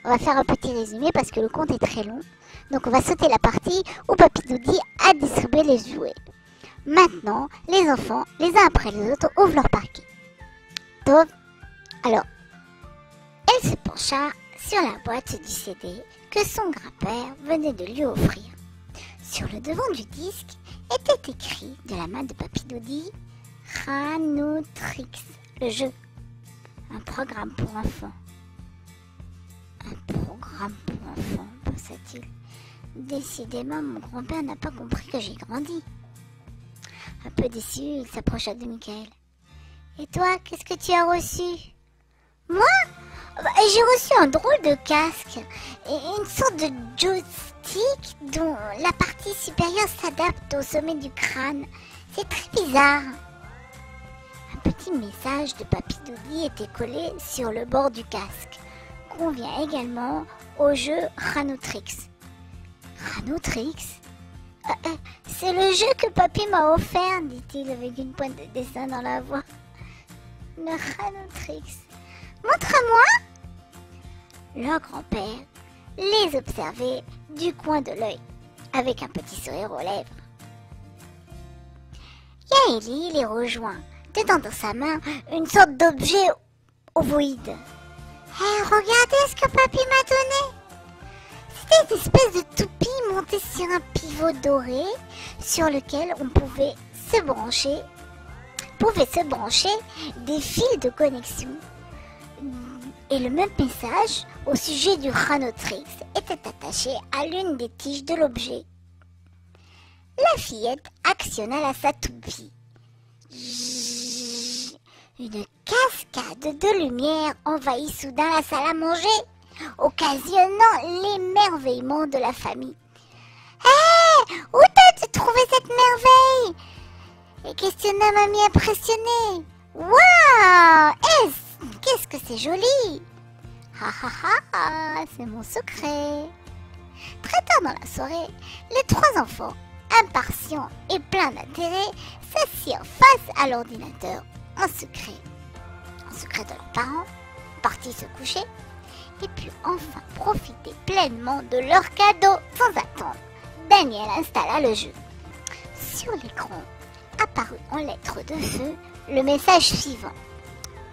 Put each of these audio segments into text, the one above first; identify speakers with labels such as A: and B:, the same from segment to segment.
A: On va faire un petit résumé parce que le conte est très long. Donc on va sauter la partie où Papy Doody a distribué les jouets. Maintenant, les enfants, les uns après les autres, ouvrent leur paquet. Donc, alors, elle se pencha sur la boîte du CD que son grand-père venait de lui offrir. Sur le devant du disque était écrit de la main de Papy Doody Chronotrix, le jeu. Un programme pour enfants. Un programme pour enfants, pensa-t-il. Décidément, mon grand-père n'a pas compris que j'ai grandi. Un peu déçu, il s'approcha de Michael. Et toi, qu'est-ce que tu as reçu? Moi? J'ai reçu un drôle de casque et une sorte de joystick dont la partie supérieure s'adapte au sommet du crâne. C'est très bizarre. Un petit message de Papy Doody était collé sur le bord du casque. Convient également au jeu Chronotrix. Chronotrix? C'est le jeu que Papy m'a offert, dit-il avec une pointe de dessin dans la voix. Le Chronotrix. Montre-moi! Leur grand-père les observait du coin de l'œil, avec un petit sourire aux lèvres. Yaeli les rejoint, tenant dans sa main une sorte d'objet ovoïde. Hey, regardez ce que Papy m'a donné! C'était une espèce de toupie montée sur un pivot doré sur lequel on pouvait se brancher des fils de connexion. Et le même message au sujet du Chronotrix était attaché à l'une des tiges de l'objet. La fillette actionna sa toupie. Une cascade de lumière envahit soudain la salle à manger, occasionnant l'émerveillement de la famille. « Hé, où t'as trouvé cette merveille ?» et questionna mamie impressionnée. « Waouh, qu'est-ce que c'est joli !»« Ha ha ha, c'est mon secret !» Très tard dans la soirée, les trois enfants, impatients et pleins d'intérêt, s'assirent face à l'ordinateur en secret de leurs parents, partis se coucher, et puis enfin profiter pleinement de leur cadeau. Sans attendre, Daniel installa le jeu. Sur l'écran apparut en lettres de feu le message suivant.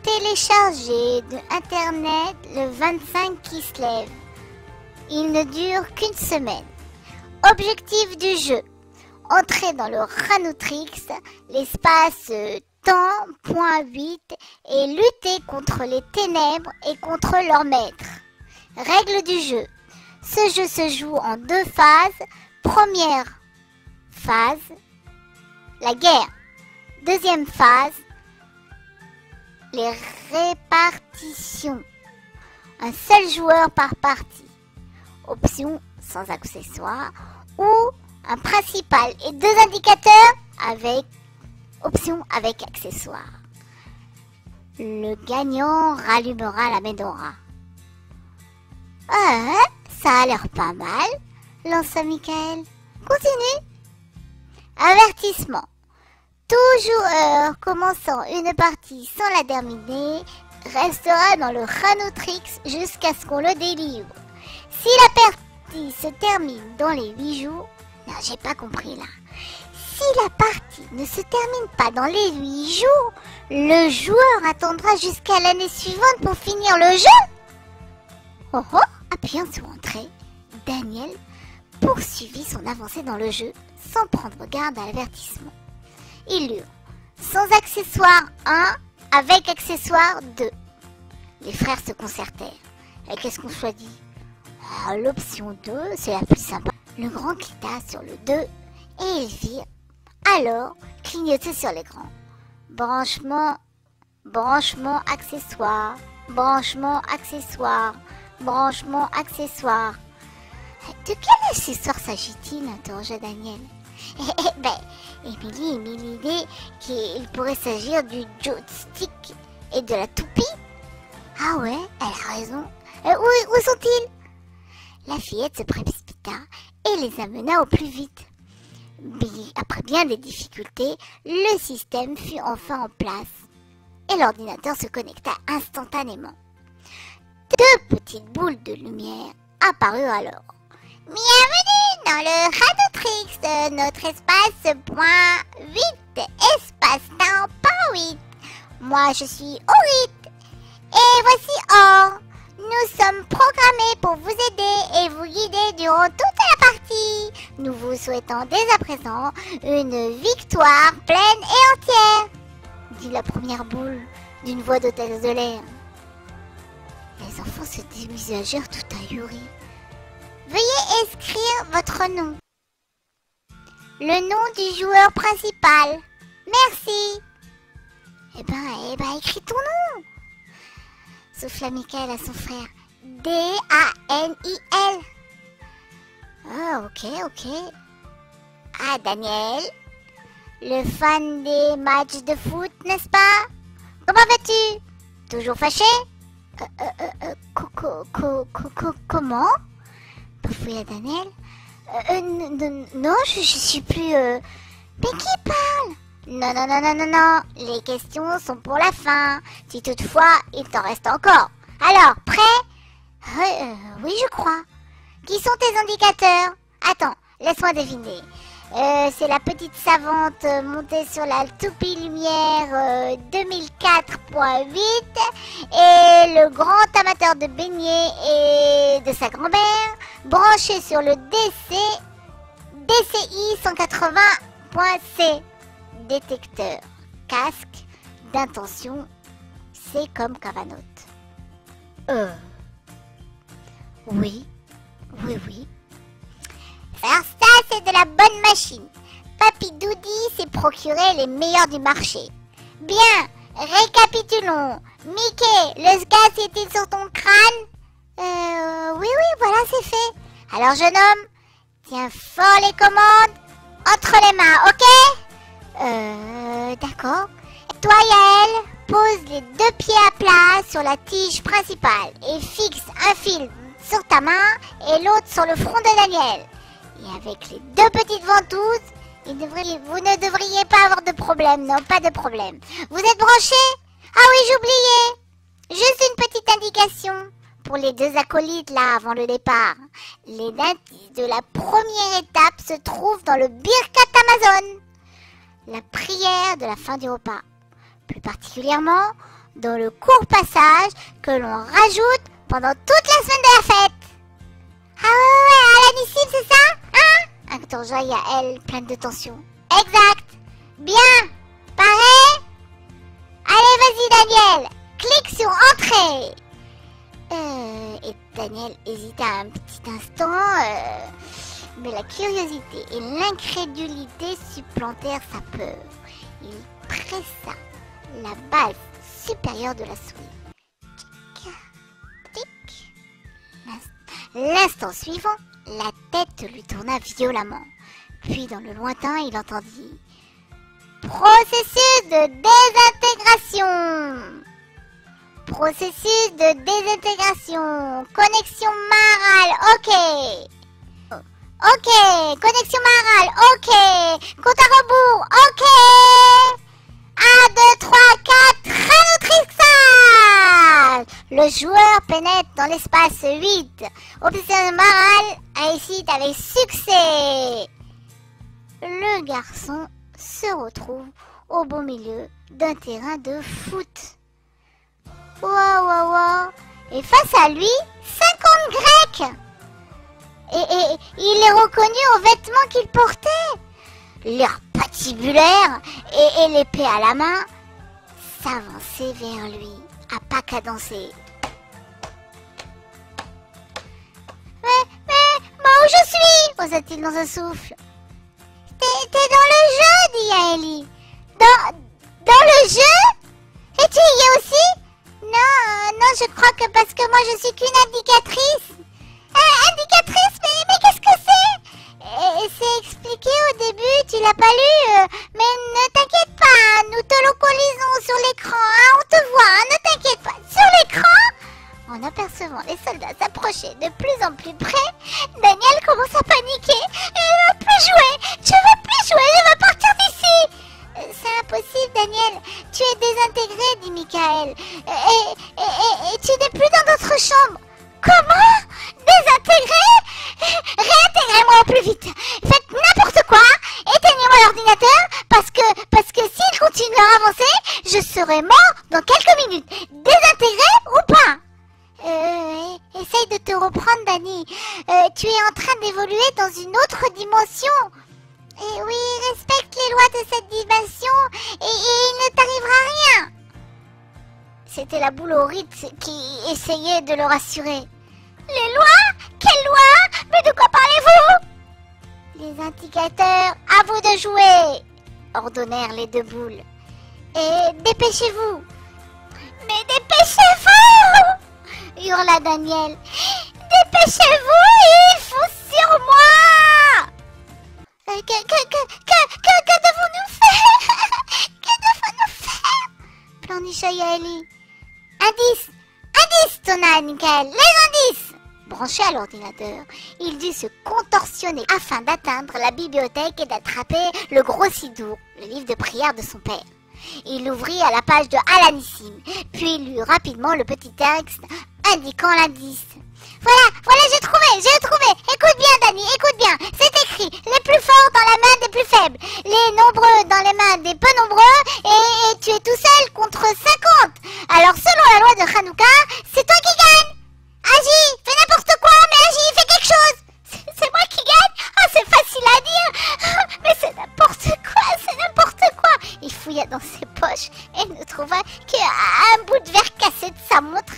A: Téléchargé de Internet le 25 Kislev. Il ne dure qu'une semaine. Objectif du jeu. Entrer dans le Chronotrix, l'espace temps.8 et lutter contre les ténèbres et contre leur maître. Règles du jeu. Ce jeu se joue en deux phases. Première phase, la guerre. Deuxième phase, les répartitions. Un seul joueur par partie. Option sans accessoires ou un principal et deux indicateurs avec option avec accessoires. Le gagnant rallumera la Médora. Ah, ça a l'air pas mal, lança Michael. Continue. Avertissement. Tout joueur commençant une partie sans la terminer restera dans le Chronotrix jusqu'à ce qu'on le délivre. Si la partie se termine dans les 8 jours... Non, j'ai pas compris là. Si la partie ne se termine pas dans les 8 jours, le joueur attendra jusqu'à l'année suivante pour finir le jeu. Oh oh, appuyant sur Entrée, Daniel poursuivit son avancée dans le jeu sans prendre garde à l'avertissement. Il lut sans accessoire 1, avec accessoire 2. Les frères se concertèrent. Et qu'est-ce qu'on choisit? L'option 2, c'est la plus sympa. Le grand cliqua sur le 2 et ils virent alors clignoter sur l'écran. Branchement, accessoire, branchement, accessoire, branchement, accessoire. De quel accessoire s'agit-il? Interrogea Daniel. Émilie émit l'idée qu'il pourrait s'agir du joystick et de la toupie. Ah ouais, elle a raison. Où sont-ils? La fillette se précipita et les amena au plus vite. Après bien des difficultés, le système fut enfin en place et l'ordinateur se connecta instantanément. 2 petites boules de lumière apparurent alors. Bienvenue dans le Radotrix, notre espace point 8, espace-temps pas 8. Moi je suis Orit et voici Or. Nous sommes programmés pour vous aider et vous guider durant toute la partie. Nous vous souhaitons dès à présent une victoire pleine et entière, dit la première boule d'une voix d'hôtesse de l'air. Les enfants se dévisagèrent tout ahuris. Veuillez inscrire votre nom. Le nom du joueur principal. Merci. Eh ben, écris ton nom. Souffla Michael à son frère. D-A-N-I-L. Ah, ok. Ah, Daniel. Le fan des matchs de foot, n'est-ce pas? Comment vas-tu? Toujours fâché? Comment? Bafouilla Daniel. Non, je suis plus... Mais qui parle? Non. Les questions sont pour la fin. Si toutefois, il t'en reste encore. Alors, prêt? Oui, je crois. Qui sont tes indicateurs? Attends, laisse-moi deviner. C'est la petite savante montée sur la toupie lumière 2004.8 et le grand amateur de beignets et de sa grand-mère branché sur le DCI 180.C. Détecteur casque d'intention, c'est comme Cavanote. Oui. Alors ça, c'est de la bonne machine. Papy Doudi s'est procuré les meilleurs du marché. Bien, récapitulons. Mickey, le gaz est-il sur ton crâne? Oui, voilà, c'est fait. Alors, jeune homme, tiens fort les commandes entre les mains, ok? D'accord. Toi, Yael, pose les 2 pieds à plat sur la tige principale et fixe un fil sur ta main et l'autre sur le front de Daniel. Et avec les 2 petites ventouses, vous ne devriez pas avoir de problème. Non, pas de problème. Vous êtes branchés? Ah oui, j'oubliais. Juste une petite indication pour les 2 acolytes là avant le départ. Les indices de la première étape se trouvent dans le Birkat Amazon, la prière de la fin du repas. Plus particulièrement dans le court passage que l'on rajoute pendant toute la semaine de la fête. Ah ouais, à l'anissime, c'est ça? Hein? Interrogea Yael, pleine de tension. Exact. Bien. Pareil? Allez, vas-y, Daniel. Clique sur Entrée. Et Daniel hésita un petit instant, mais la curiosité et l'incrédulité supplantèrent sa peur. Il pressa la base supérieure de la souris. Tic. L'instant suivant, la tête lui tourna violemment. Puis dans le lointain, il entendit « Processus de désintégration !» Processus de désintégration. Connexion marale, ok. Ok. Connexion marale, ok. Compte à rebours, ok. 1, 2, 3, 4, Radotrixage. Le joueur pénètre dans l'espace 8. Option marale réussit avec succès. Le garçon se retrouve au beau milieu d'un terrain de foot. Wow. Et face à lui, 50 Grecs. Et il est reconnu aux vêtements qu'il portait. L'air patibulaire et l'épée à la main s'avançait vers lui, à pas cadencer. Mais, où je suis? Osa-t-il dans un souffle. T'es dans le jeu, dit Yaeli. Dans le jeu? Et tu y es aussi? Non, je crois que parce que moi je suis qu'une indicatrice. Indicatrice, mais qu'est-ce que c'est? C'est expliqué au début, tu l'as pas lu. Mais ne t'inquiète pas, nous te localisons sur l'écran. On te voit, ne t'inquiète pas. Sur l'écran? En apercevant les soldats s'approcher de plus en plus près, Daniel commence à paniquer. Je ne veux plus jouer, je veux partir d'ici. C'est impossible, Daniel. Tu es désintégré, dit Michael. Et tu n'es plus dans notre votre chambre. Comment? Désintégrer? Réintégrez-moi au plus vite. Faites n'importe quoi. Éteignez-moi l'ordinateur parce que s'il continue à avancer, je serai mort dans quelques minutes. Désintégrer ou pas? Essaye de te reprendre, Dani. Tu es en train d'évoluer dans une autre dimension. Et oui, respecte les lois de cette dimension et il ne t'arrivera rien. C'était la boule au Ritz qui essayait de le rassurer. Les lois? Quelles lois? Mais de quoi parlez-vous? Les indicateurs, à vous de jouer, ordonnèrent les deux boules. Et dépêchez-vous. Mais dépêchez-vous, hurla Daniel. Dépêchez-vous, il faut sur moi. Que devons-nous faire? Que devons-nous faire? Pleurnicha Yaeli. Indice, tonna Nickel. Les indices. Branché à l'ordinateur, il dut se contorsionner afin d'atteindre la bibliothèque et d'attraper le gros Sidour, le livre de prière de son père. Il l'ouvrit à la page de Alanissime, puis lut rapidement le petit texte indiquant l'indice. Voilà, j'ai trouvé. Écoute bien, Dani, écoute bien. C'est écrit, les plus forts dans la main des plus faibles, les nombreux dans les mains des peu nombreux, et tu es tout seul contre 50. Alors, selon la loi de Hanouka, c'est toi qui gagnes. Agis, fais n'importe quoi, mais agis, fais quelque chose. C'est moi qui gagne? Ah, c'est facile à dire. Mais c'est n'importe quoi. Il fouilla dans ses poches et ne trouva qu'un bout de verre cassé de sa montre.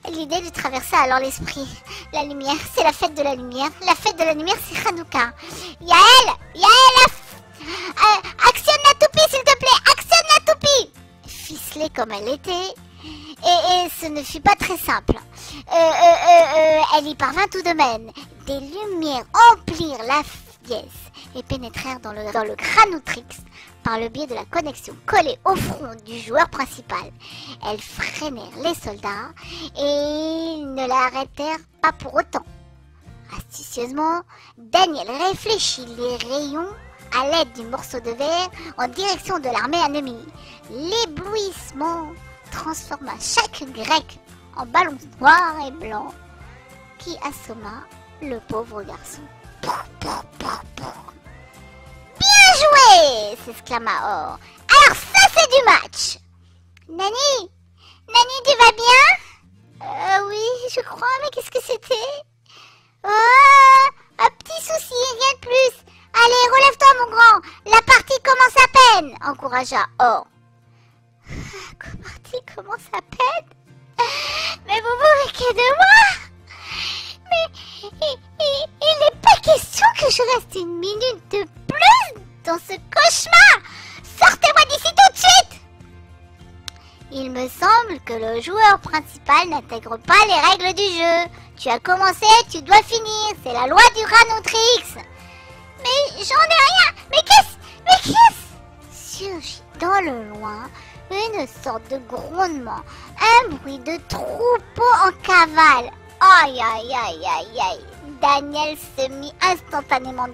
A: L'idée lui traversa alors l'esprit. La lumière, c'est la fête de la lumière. La fête de la lumière, c'est Hanouka. Yael, actionne la toupie, s'il te plaît, actionne la toupie. Ficelée comme elle était, et ce ne fut pas très simple. Elle y parvint tout de même. Des lumières emplirent la pièce et pénétrèrent dans le Granoutrix par le biais de la connexion collée au front du joueur principal. Elles freinèrent les soldats et ils ne l'arrêtèrent pas pour autant. Astucieusement, Daniel réfléchit les rayons à l'aide du morceau de verre en direction de l'armée ennemie. L'éblouissement transforma chaque grec en ballon noir et blanc qui assomma le pauvre garçon. Bien joué, s'exclama Or. Alors ça c'est du match. Nani, tu vas bien? Oui, je crois, mais qu'est-ce que c'était? Oh, un petit souci, rien de plus. Allez, relève-toi mon grand, la partie commence à peine, encouragea Or. La partie commence à peine? Mais vous vous moquez de moi? Mais il n'est pas question que je reste une minute de plus dans ce cauchemar. Sortez-moi d'ici tout de suite. Il me semble que le joueur principal n'intègre pas les règles du jeu. Tu as commencé, tu dois finir. C'est la loi du Granoutrix. Mais j'en ai rien. Mais qu'est-ce? Surgit dans le loin une sorte de grondement, un bruit de troupeau en cavale. Aïe. Daniel se mit instantanément